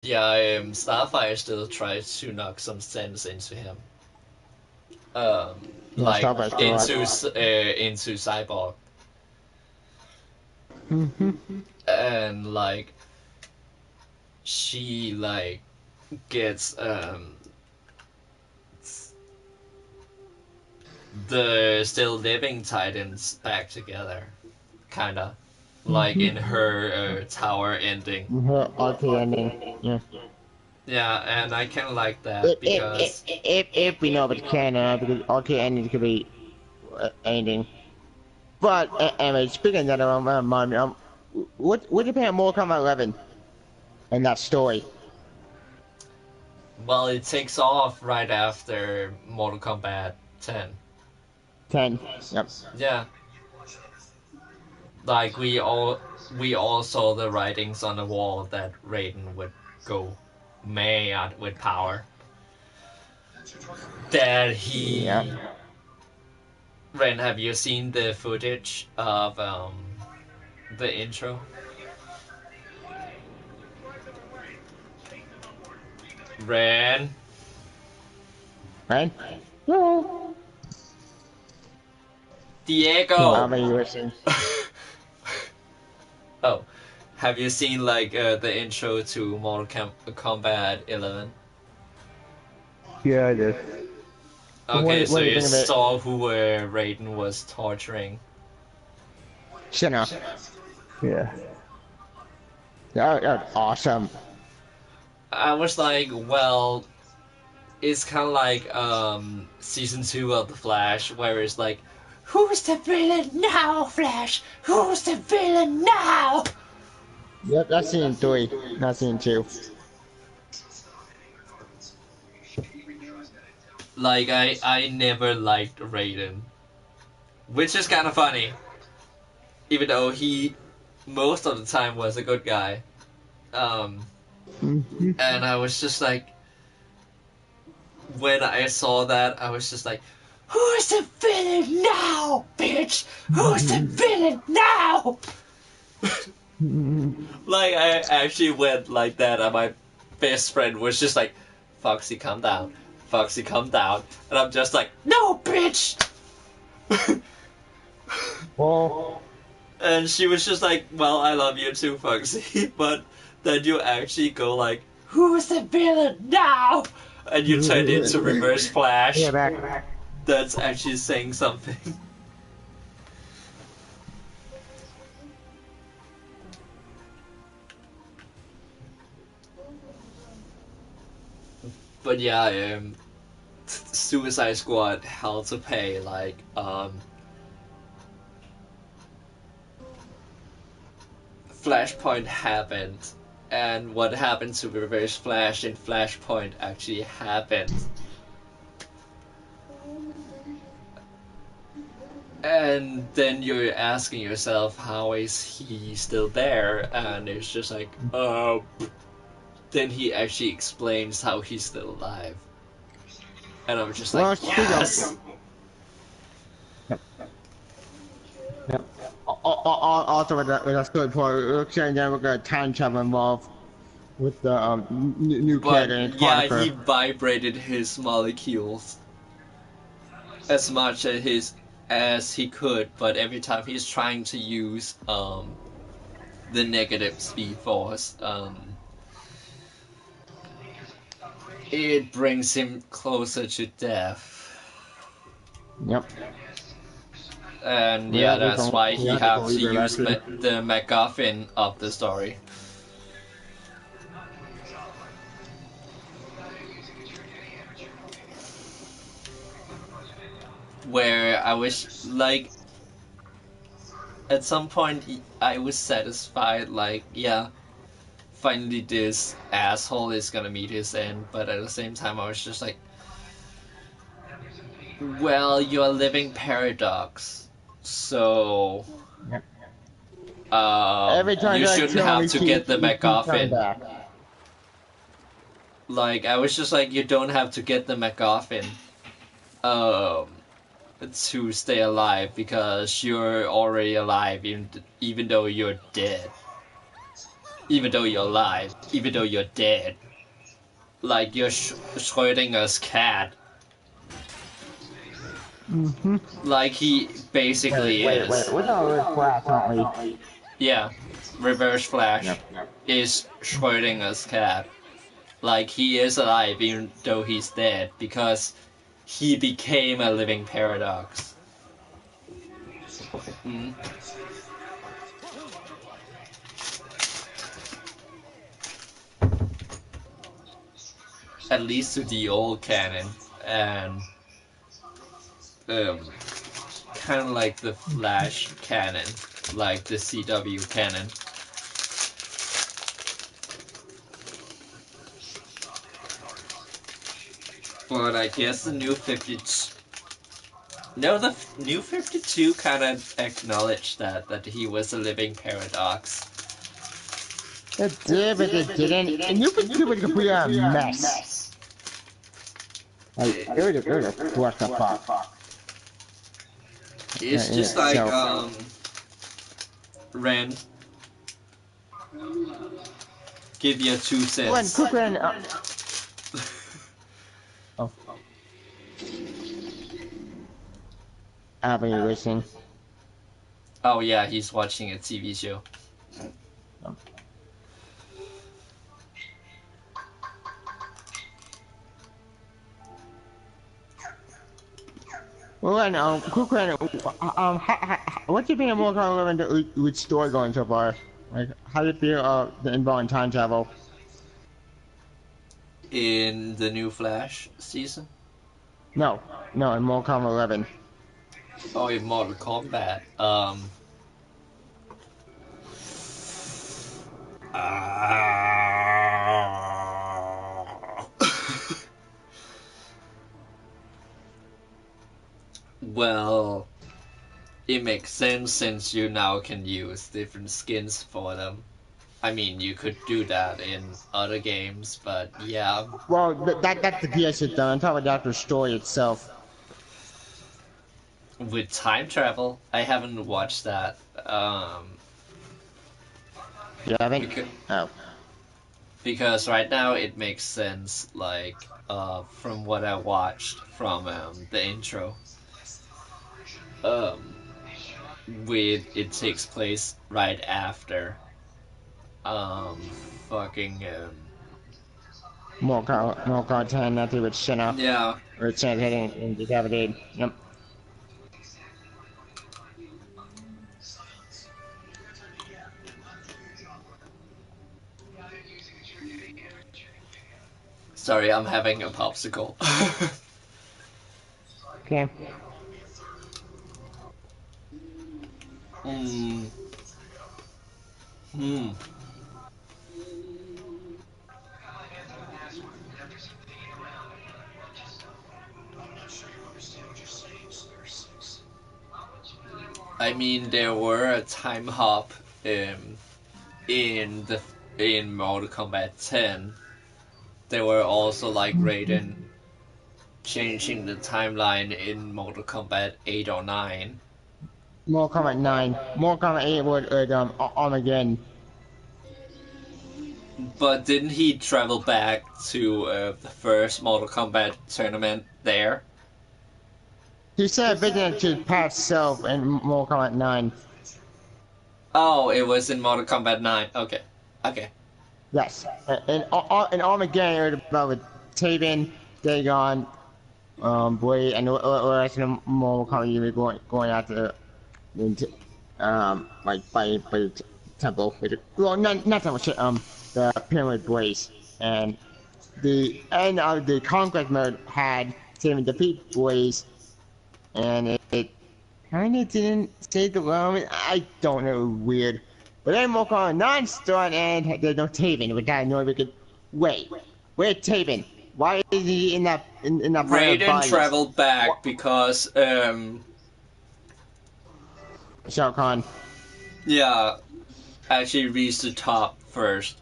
Yeah, Starfire still tries to knock some sense into him. Um, Yeah, like Starbucks still into Cyborg, and like she like gets the still living Titans back together, kinda like in her tower ending. her RP ending. Yeah. Yeah, and I kind of like If that if because if we know if it's canon, because RP ending could be ending. But anyway, speaking of that, what depend on Mortal Kombat 11 and that story? well, it takes off right after Mortal Kombat 10. 10. Yep. Yeah, like we all saw the writings on the wall that Raiden would go mad with power. That Yep. he Ren, have you seen the footage of the intro? Ren, Right? No. Diego. How many you listening? Oh, have you seen like the intro to Kombat 11? Yeah, I did. Okay, What so do you you think of it? saw who Raiden was torturing. Sinner. Yeah. That was awesome. I was like, well, it's kind of like season 2 of The Flash, where it's like, who's the villain now, Flash? Who's the villain now? Yep, that's scene 3, not scene 2. Like, I never liked Raiden, which is kind of funny, even though he most of the time was a good guy. Um, and I was just like, when I saw that, I was just like, who's the villain now, bitch? Who's the villain now? Like, I actually went like that, and my best friend was just like, Foxy, calm down. Foxy, calm down. And I'm just like, no, bitch! Well, And she was just like, well, I love you too, Foxy. But then you actually go like, who's the villain now? And you turn into Reverse yeah, Flash. back. That's actually saying something. But yeah, Suicide Squad hell to pay. Like, Flashpoint happened, and what happened to Reverse Flash in Flashpoint actually happened. And then you're asking yourself, how is he still there? And it's just like, then he actually explains how he's still alive. And I'm just like, Well, speak of. yes! Yep. Also, with a story point, it looks like there was a time travel involved with the new But character in yeah, he Chronicle. vibrated his molecules as much as he could, but every time he's trying to use the negative speed force, it brings him closer to death. Yep. And yeah, Yeah, we that's don't. why We he have to have to believe it use actually. the MacGuffin of the story, where I was like, at some point I was satisfied, like, yeah, finally this asshole is gonna meet his end, but at the same time I was just like, well, you're a living paradox, so Yep. Every time you I shouldn't kill him, have to get the he keeps coming MacGuffin. back. Like, I was just like, you don't have to get the MacGuffin um, to stay alive because you're already alive, even though you're dead. even though you're alive, even though you're dead. Like you're Schrodinger's cat. Like he basically is. We're gonna live flash, aren't we? Yeah, Reverse Flash Yep. is Schrodinger's cat. Like he is alive even though he's dead because he became a living paradox. Mm. At least to the old canon, and kind of like the Flash canon, like the CW canon. But I guess the new 52... No, the new 52 kind of acknowledged that he was a living paradox. It did, but it didn't. And you could do it completely a mess. Like, it was a clusterfuck. It's just like, Ren, give your 2 cents. Quick, Ren. Oh. Are you listening? Oh yeah, he's watching a TV show. Well, Ren, quick, Ren. What's your opinion more on the story going so far? Like, how do you feel the involved in time travel? In the new Flash season? No, in Mortal Kombat 11. Oh, in Mortal Kombat. Well, it makes sense since you now can use different skins for them. I mean, you could do that in other games, but yeah. Well, that's the gear shit though. I'm talking about the story itself. With time travel, I haven't watched that. You haven't? Because right now it makes sense, like, from what I watched from the intro. It takes place right after Mortal Kombat 10, nothing with Shinna. Yeah. Or Shinna hitting and decapitated. Yep. Sorry, I'm having a popsicle. Okay. I mean, there were a time hop in Mortal Kombat 10. There were also like Raiden changing the timeline in Mortal Kombat 8 or 9. Mortal Kombat 9. Mortal Kombat 8 would Armageddon. But didn't he travel back to the first Mortal Kombat tournament there? He said visiting to past self in Mortal Kombat 9. Oh, it was in Mortal Kombat 9. Okay. Yes. In Armageddon, it was about with Taven, Dagon, Blade, and the rest of the Mortal Kombat you were going after like by the temple. Well, not temple, shit, the Pyramid Blaze. And the end of the Conquest mode had Taven defeat Blaze, and it kind of didn't stay the moment. I don't know, weird. But then Mortal Kombat 9 started and there's no Taven, which I know we could wait. Where's Taven? Why is he in that Raiden traveled back because Shao Kahn. Yeah, actually reached the top first.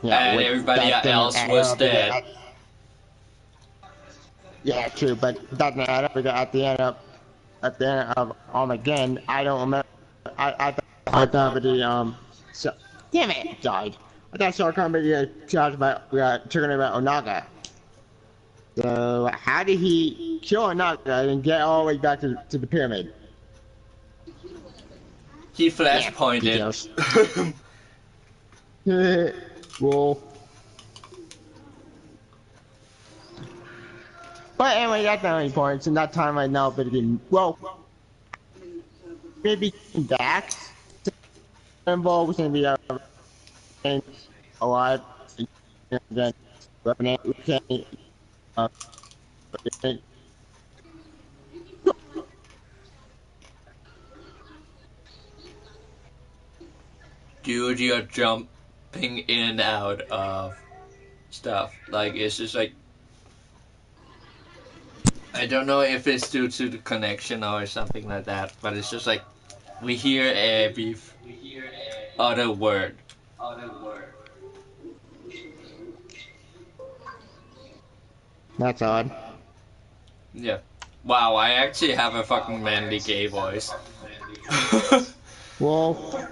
Yeah, and everybody else was dead. Yeah, true, but that didn't add up because at the end of Armageddon, I don't remember. I thought the Damn it, died. I thought I saw somebody talking about Onaga. So how did he kill Onaga and get all the way back to the pyramid? He flash Damn, pointed. details. Well, but anyway, that's not any points, and that time I know, but again, well, maybe back involved was gonna be alive again. Revenant, okay, uh, Dude, you're jumping in and out of stuff. Like, it's just like, I don't know if it's due to the connection or something like that, but it's just like, we hear every other word. that's odd. Yeah. Wow, I actually have a fucking manly gay voice. Well,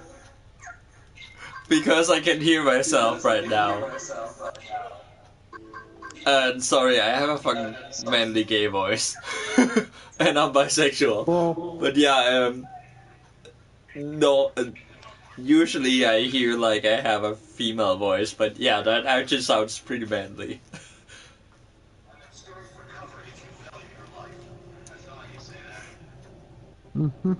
Because I can hear myself right now. And sorry, I have a fucking manly gay voice. And I'm bisexual. well, But yeah, no, usually I hear like I have a female voice, but yeah, that actually sounds pretty manly. mhm.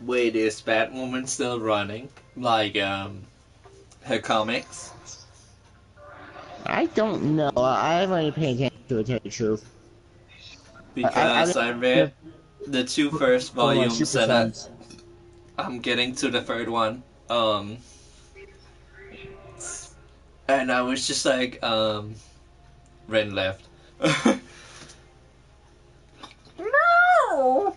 Wait, is Batwoman still running? Like, her comics? I don't know. I haven't really paid attention to it, to tell you the truth. I've Because I read been the two first for my volumes Super and Sons. I'm getting to the third one. And I was just like, Ren left. No!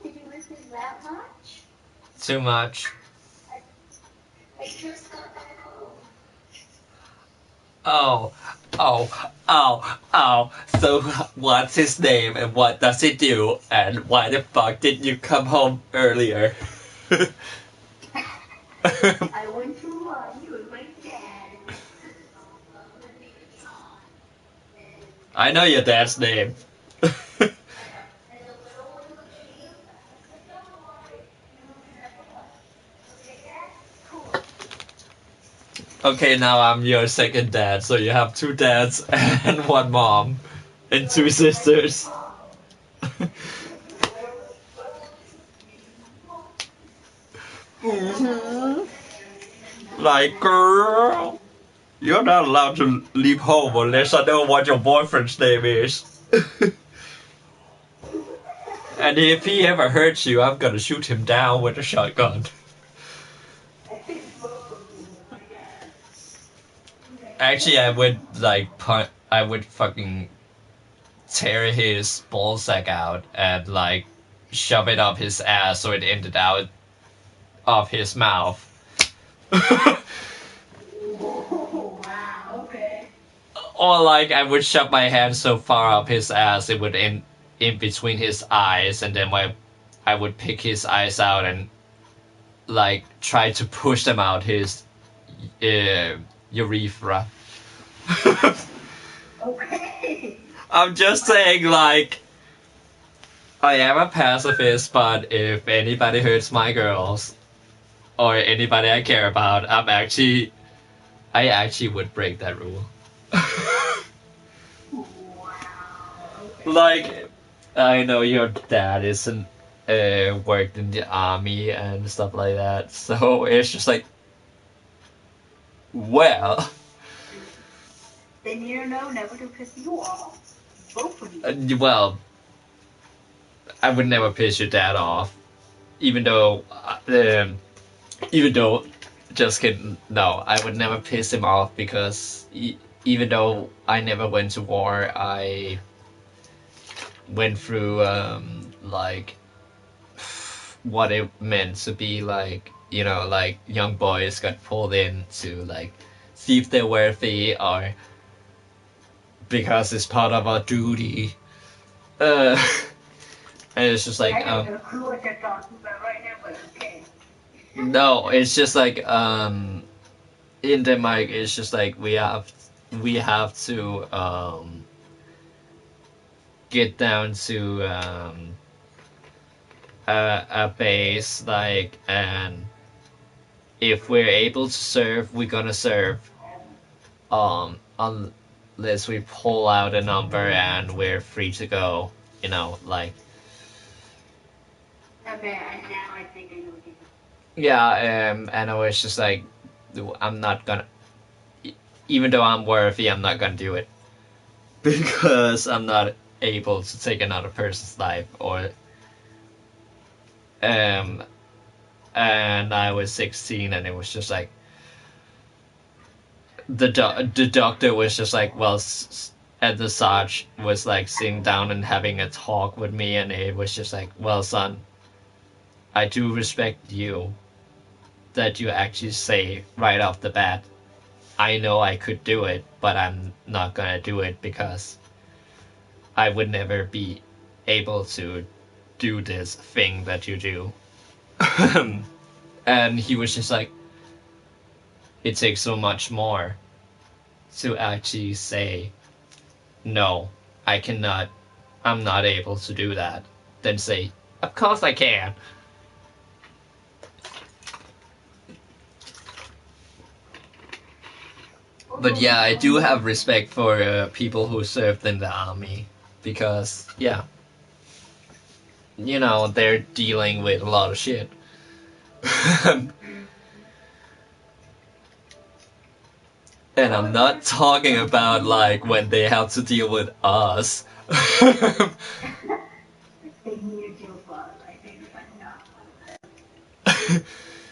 Did you miss me that much? Too much. I just got back home. Oh, oh. So, what's his name and what does he do? And why the fuck did you come home earlier? I went to you with my dad. I know your dad's name. Okay, now I'm your second dad, so you have two dads and one mom and two sisters. Like, girl, you're not allowed to leave home unless I know what your boyfriend's name is. And if he ever hurts you, I'm gonna shoot him down with a shotgun. Actually, I would I would fucking tear his ballsack out and like shove it up his ass so it ended out of his mouth. Or like I would shove my hand so far up his ass it would end in between his eyes, and then I would pick his eyes out and like try to push them out his urethra. Okay. I'm just saying, like, I am a pacifist, but if anybody hurts my girls or anybody I care about, I actually would break that rule. Wow. Okay. Like, I know your dad isn't worked in the army and stuff like that, so it's just like, well, Then you know never to piss you off. Both of you. well, I would never piss your dad off, even though, just kidding. No, I would never piss him off because even though I never went to war, I went through like what it meant to be like, you know, like young boys got pulled in to like see if they're worthy or because it's part of our duty. And it's just like I don't know who what you're talking about right now, but okay. no, it's just like in Denmark it's just like we have to get down to a base like, and if we're able to serve we're gonna serve unless we pull out a number and we're free to go, you know, like Okay, and now I think I know what you yeah. And I was just like, I'm not gonna, even though I'm worthy, I'm not gonna do it because I'm not able to take another person's life. Or and I was 16, and it was just like the doctor was just like, well, and the Sarge was like sitting down and having a talk with me, and it was just like, well, son, I do respect you that you actually say right off the bat, I know I could do it, but I'm not gonna do it because I would never be able to do this thing that you do. And he was just like, it takes so much more to actually say, no, I cannot, I'm not able to do that, than say, of course I can. But yeah, I do have respect for people who served in the army because, yeah, you know, they're dealing with a lot of shit. And I'm not talking about like when they have to deal with us. They need your father, I think, but not.